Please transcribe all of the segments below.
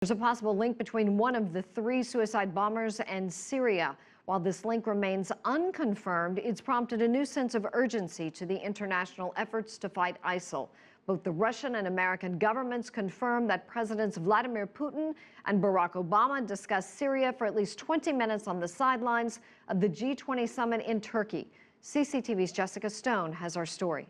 There's a possible link between one of the three suicide bombers and Syria. While this link remains unconfirmed, it's prompted a new sense of urgency to the international efforts to fight ISIL. Both the Russian and American governments confirmed that Presidents Vladimir Putin and Barack Obama discussed Syria for at least 20 minutes on the sidelines of the G20 Summit in Turkey. CCTV's Jessica Stone has our story.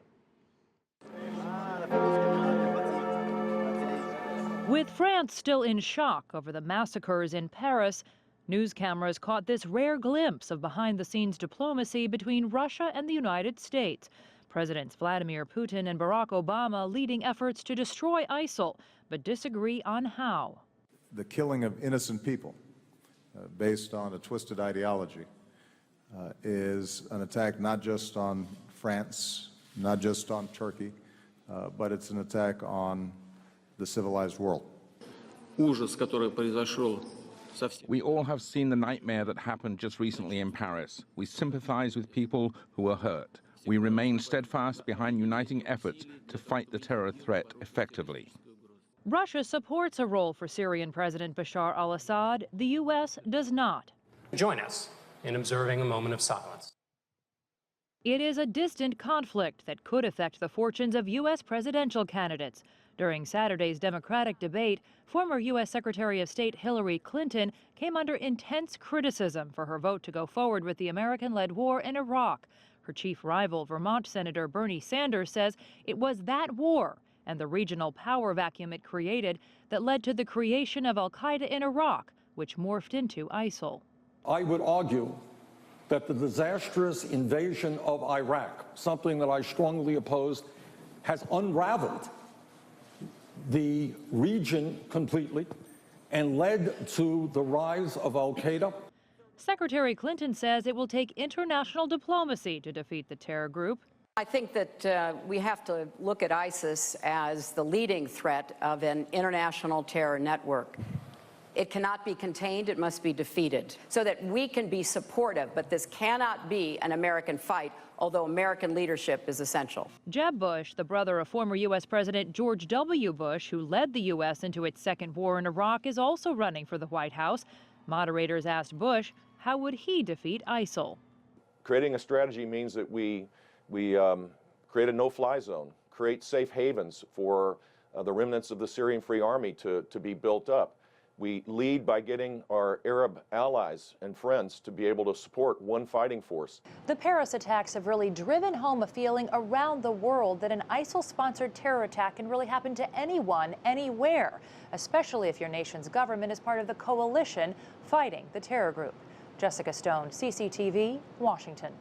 With France still in shock over the massacres in Paris, news cameras caught this rare glimpse of behind-the-scenes diplomacy between Russia and the United States. Presidents Vladimir Putin and Barack Obama leading efforts to destroy ISIL, but disagree on how. The killing of innocent people based on a twisted ideology is an attack not just on France, not just on Turkey, but it's an attack on the civilized world. We all have seen the nightmare that happened just recently in Paris. We sympathize with people who were hurt. We remain steadfast behind uniting efforts to fight the terror threat effectively. Russia supports a role for Syrian President Bashar al-Assad. The U.S. does not. Join us in observing a moment of silence. It is a distant conflict that could affect the fortunes of U.S. presidential candidates. During Saturday's Democratic debate, former U.S. Secretary of State Hillary Clinton came under intense criticism for her vote to go forward with the American-led war in Iraq. Her chief rival, Vermont Senator Bernie Sanders, says it was that war and the regional power vacuum it created that led to the creation of al-Qaeda in Iraq, which morphed into ISIL. I would argue that the disastrous invasion of Iraq, something that I strongly opposed, has unraveled the region completely and led to the rise of al-Qaeda. Secretary Clinton says it will take international diplomacy to defeat the terror group. I think that we have to look at ISIS as the leading threat of an international terror network. It cannot be contained, it must be defeated, so that we can be supportive, but this cannot be an American fight, although American leadership is essential. Jeb Bush, the brother of former U.S. President George W. Bush, who led the U.S. into its second war in Iraq, is also running for the White House. Moderators asked Bush, how would he defeat ISIL? Creating a strategy means that we create a no-fly zone, create safe havens for the remnants of the Syrian Free Army to be built up. We lead by getting our Arab allies and friends to be able to support one fighting force. The Paris attacks have really driven home a feeling around the world that an ISIL-sponsored terror attack can really happen to anyone, anywhere, especially if your nation's government is part of the coalition fighting the terror group. Jessica Stone, CCTV, Washington.